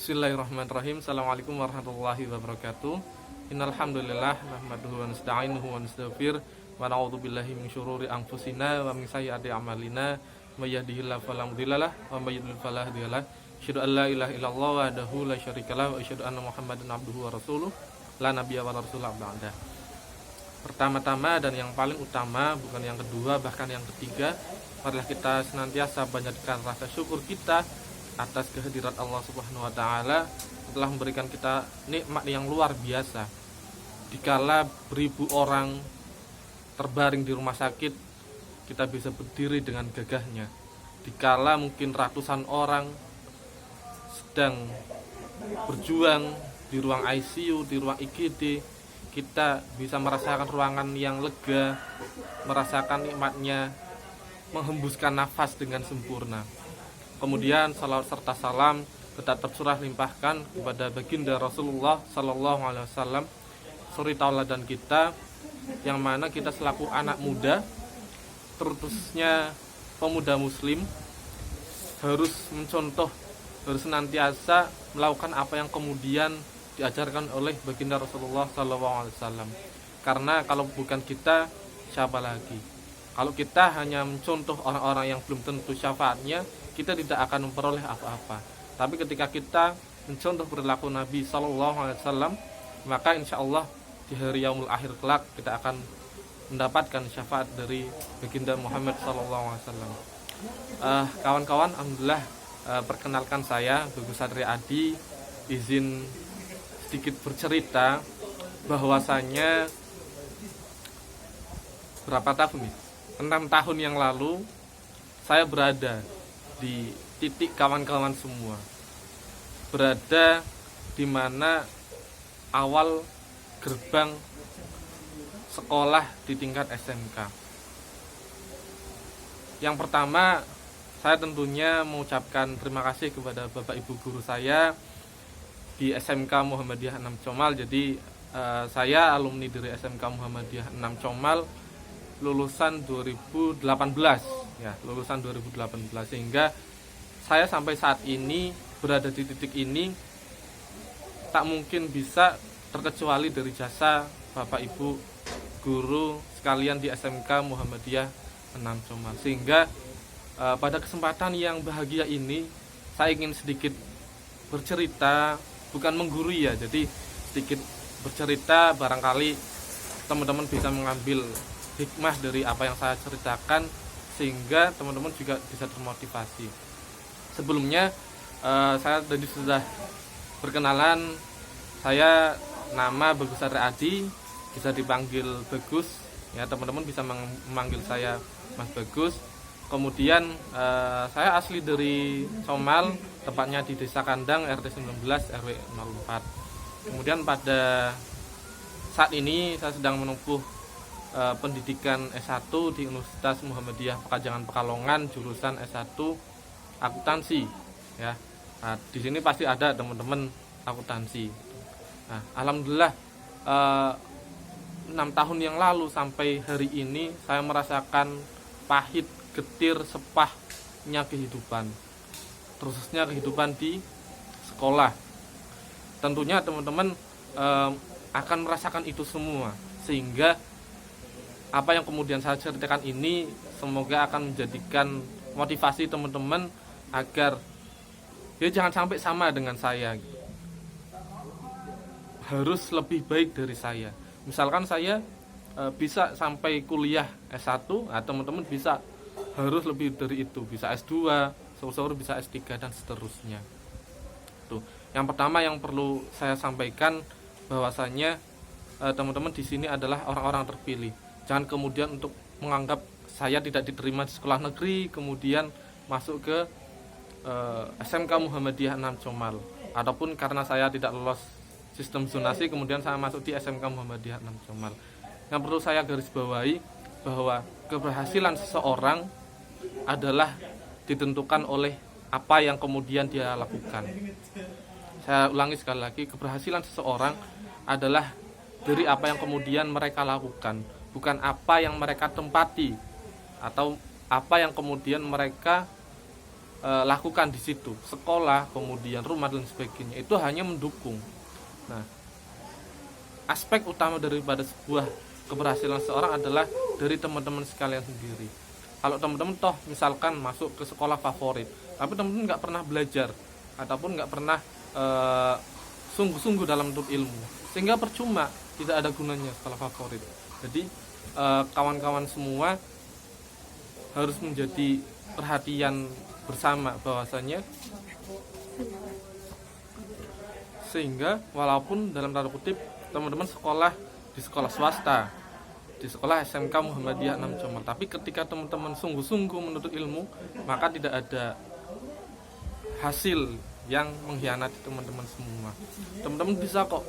Bismillahirrahmanirrahim. Assalamualaikum warahmatullahi wabarakatuh. Innal hamdalillah nahmaduhu wa nasta'inuhu wa nastaghfir wa na'udzu billahi min syururi anfusina wa min sayyiati a'malina may yahdihillahu fala mudhillalah wa may yudhlil fala hadiyalah. Asyhadu an la ilaha illallah wahdahu la syarikalah wa asyhadu anna Muhammadan abduhu wa rasuluh la nabiyya wa la rasula ba'da. Pertama-tama dan yang paling utama, bukan yang kedua bahkan yang ketiga, marilah kita senantiasa banyakkan rasa syukur kita atas kehadirat Allah Subhanahu wa taala telah memberikan kita nikmat yang luar biasa. Dikala beribu orang terbaring di rumah sakit, kita bisa berdiri dengan gagahnya. Dikala mungkin ratusan orang sedang berjuang di ruang ICU, di ruang IGD, kita bisa merasakan ruangan yang lega, merasakan nikmatnya menghembuskan nafas dengan sempurna. Kemudian salawat serta salam tetap tercurah limpahkan kepada baginda Rasulullah Sallallahu Alaihi Wasallam, suri tauladan kita, yang mana kita selaku anak muda, terutama pemuda Muslim, harus mencontoh, harus senantiasa melakukan apa yang kemudian diajarkan oleh baginda Rasulullah Sallallahu Alaihi Wasallam. Karena kalau bukan kita, siapa lagi? Kalau kita hanya mencontoh orang-orang yang belum tentu syafaatnya, kita tidak akan memperoleh apa-apa. Tapi ketika kita mencontoh perilaku Nabi Sallallahu Alaihi Wasallam, maka insya Allah di hari yaumul akhir kelak kita akan mendapatkan syafaat dari baginda Muhammad Sallallahu Alaihi Wasallam. Kawan-kawan, alhamdulillah, perkenalkan saya Bagus Satria Adi. Izin sedikit bercerita bahwasanya berapa tahun nih? 6 tahun yang lalu saya berada di titik kawan-kawan semua, berada di mana awal gerbang sekolah di tingkat SMK. Yang pertama, saya tentunya mengucapkan terima kasih kepada Bapak Ibu guru saya di SMK Muhammadiyah 6 Comal. Jadi saya alumni dari SMK Muhammadiyah 6 Comal, lulusan 2018 ya, lulusan 2018, sehingga saya sampai saat ini berada di titik ini tak mungkin bisa terkecuali dari jasa Bapak Ibu guru sekalian di SMK Muhammadiyah 6 Comal. Sehingga pada kesempatan yang bahagia ini saya ingin sedikit bercerita, bukan menggurui ya, jadi sedikit bercerita, barangkali teman-teman bisa mengambil hikmah dari apa yang saya ceritakan sehingga teman-teman juga bisa termotivasi. Sebelumnya saya tadi sudah berkenalan, saya nama Bagus Satria Adi, bisa dipanggil Bagus ya, teman-teman bisa memanggil saya Mas Bagus. Kemudian saya asli dari Comal, tepatnya di Desa Kandang RT 19 RW 04. Kemudian pada saat ini saya sedang menempuh pendidikan S1 di Universitas Muhammadiyah Pekajangan Pekalongan, jurusan S1 akuntansi ya. Nah, di sini pasti ada teman-teman akuntansi. Nah, alhamdulillah 6 tahun yang lalu sampai hari ini saya merasakan pahit, getir, sepahnya kehidupan, khususnya kehidupan di sekolah. Tentunya teman-teman akan merasakan itu semua, sehingga apa yang kemudian saya ceritakan ini semoga akan menjadikan motivasi teman-teman agar ya jangan sampai sama dengan saya, harus lebih baik dari saya. Misalkan saya bisa sampai kuliah S1, teman-teman bisa harus lebih dari itu, bisa S2, sore-sore bisa S3 dan seterusnya. Tuh, yang pertama yang perlu saya sampaikan bahwasanya teman-teman di sini adalah orang-orang terpilih. Jangan kemudian untuk menganggap saya tidak diterima di sekolah negeri, kemudian masuk ke SMK Muhammadiyah 6 Comal, ataupun karena saya tidak lolos sistem zonasi kemudian saya masuk di SMK Muhammadiyah 6 Comal. Yang perlu saya garis bawahi bahwa keberhasilan seseorang adalah ditentukan oleh apa yang kemudian dia lakukan. Saya ulangi sekali lagi, keberhasilan seseorang adalah dari apa yang kemudian mereka lakukan, bukan apa yang mereka tempati atau apa yang kemudian mereka lakukan di situ, sekolah, kemudian rumah dan sebagainya, itu hanya mendukung. Nah, aspek utama daripada sebuah keberhasilan seorang adalah dari teman-teman sekalian sendiri. Kalau teman-teman toh misalkan masuk ke sekolah favorit, tapi teman-teman nggak pernah belajar ataupun nggak pernah sungguh-sungguh dalam menuntut ilmu, sehingga percuma, tidak ada gunanya sekolah favorit. Jadi kawan-kawan semua harus menjadi perhatian bersama bahwasanya, sehingga walaupun dalam tanda kutip teman-teman sekolah di sekolah swasta, di sekolah SMK Muhammadiyah 6 Comal, tapi ketika teman-teman sungguh-sungguh menuntut ilmu, maka tidak ada hasil yang mengkhianati teman-teman semua. Teman-teman bisa kok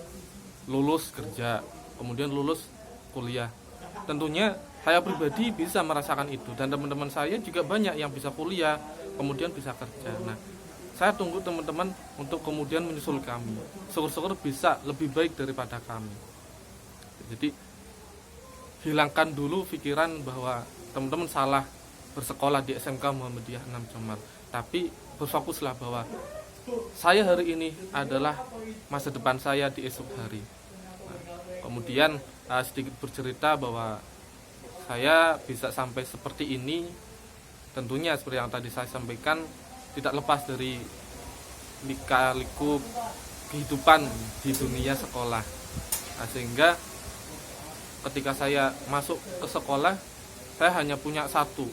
lulus kerja, kemudian lulus kuliah. Tentunya saya pribadi bisa merasakan itu, dan teman-teman saya juga banyak yang bisa kuliah kemudian bisa kerja. Nah, saya tunggu teman-teman untuk kemudian menyusul kami. Syukur-syukur bisa lebih baik daripada kami. Jadi hilangkan dulu pikiran bahwa teman-teman salah bersekolah di SMK Muhammadiyah 6 Comal, tapi berfokuslah bahwa saya hari ini adalah masa depan saya di esok hari. Nah, kemudian sedikit bercerita bahwa saya bisa sampai seperti ini, tentunya seperti yang tadi saya sampaikan, tidak lepas dari lika-liku kehidupan di dunia sekolah. Nah, sehingga ketika saya masuk ke sekolah, saya hanya punya satu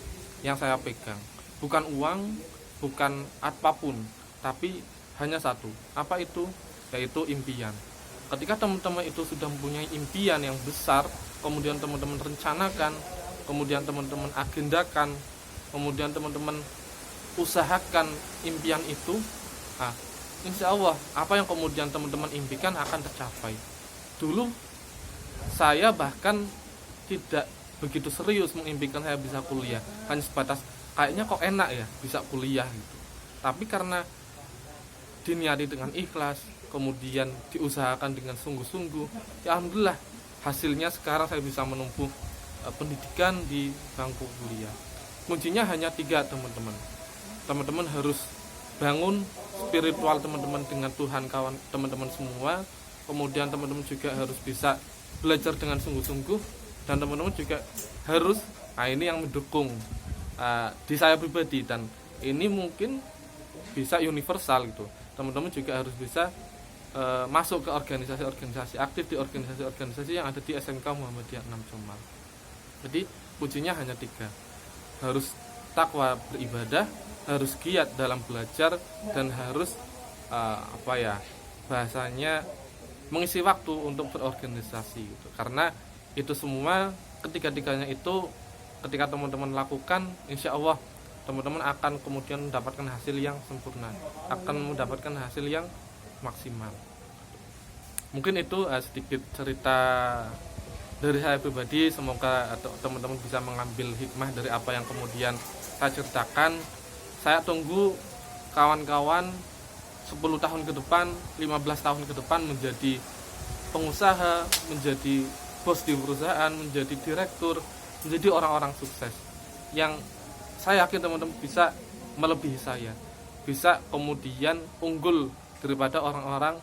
yang saya pegang, bukan uang, bukan apapun, tapi hanya satu. Apa itu? Yaitu impian. Ketika teman-teman itu sudah mempunyai impian yang besar, kemudian teman-teman rencanakan, kemudian teman-teman agendakan, kemudian teman-teman usahakan impian itu, nah, insya Allah apa yang kemudian teman-teman impikan akan tercapai. Dulu saya bahkan tidak begitu serius mengimpikan saya bisa kuliah, hanya sebatas kayaknya kok enak ya bisa kuliah gitu. Tapi karena diniati dengan ikhlas, kemudian diusahakan dengan sungguh-sungguh, ya alhamdulillah hasilnya sekarang saya bisa menempuh pendidikan di bangku kuliah. Kuncinya hanya 3, teman-teman. Teman-teman harus bangun spiritual teman-teman dengan Tuhan, kawan teman-teman semua. Kemudian teman-teman juga harus bisa belajar dengan sungguh-sungguh, dan teman-teman juga harus, nah ini yang mendukung di saya pribadi, dan ini mungkin bisa universal gitu. Teman-teman juga harus bisa masuk ke organisasi-organisasi, aktif di organisasi-organisasi yang ada di SMK Muhammadiyah 6 Comal. Jadi kuncinya hanya 3, harus takwa beribadah, harus giat dalam belajar, dan harus bahasanya mengisi waktu untuk berorganisasi gitu. Karena itu semua, ketiga-tiganya itu ketika teman-teman lakukan, insya Allah teman-teman akan kemudian mendapatkan hasil yang sempurna, akan mendapatkan hasil yang maksimal. Mungkin itu sedikit cerita dari saya pribadi. Semoga teman-teman bisa mengambil hikmah dari apa yang kemudian saya ceritakan. Saya tunggu kawan-kawan 10 tahun ke depan, 15 tahun ke depan menjadi pengusaha, menjadi bos di perusahaan, menjadi direktur, menjadi orang-orang sukses, yang saya yakin teman-teman bisa melebihi saya, bisa kemudian unggul daripada orang-orang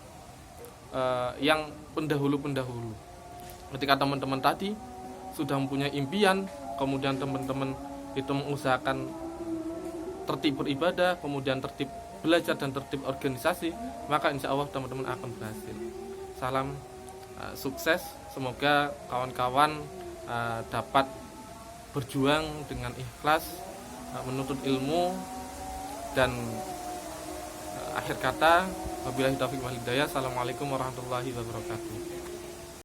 yang pendahulu-pendahulu. Ketika teman-teman tadi sudah mempunyai impian, kemudian teman-teman itu mengusahakan tertib beribadah, kemudian tertib belajar dan tertib organisasi, maka insya Allah teman-teman akan berhasil. Salam sukses, semoga kawan-kawan dapat berjuang dengan ikhlas, menuntut ilmu, dan akhir kata wabillahi taufiq wal hidayah. Assalamualaikum warahmatullahi wabarakatuh.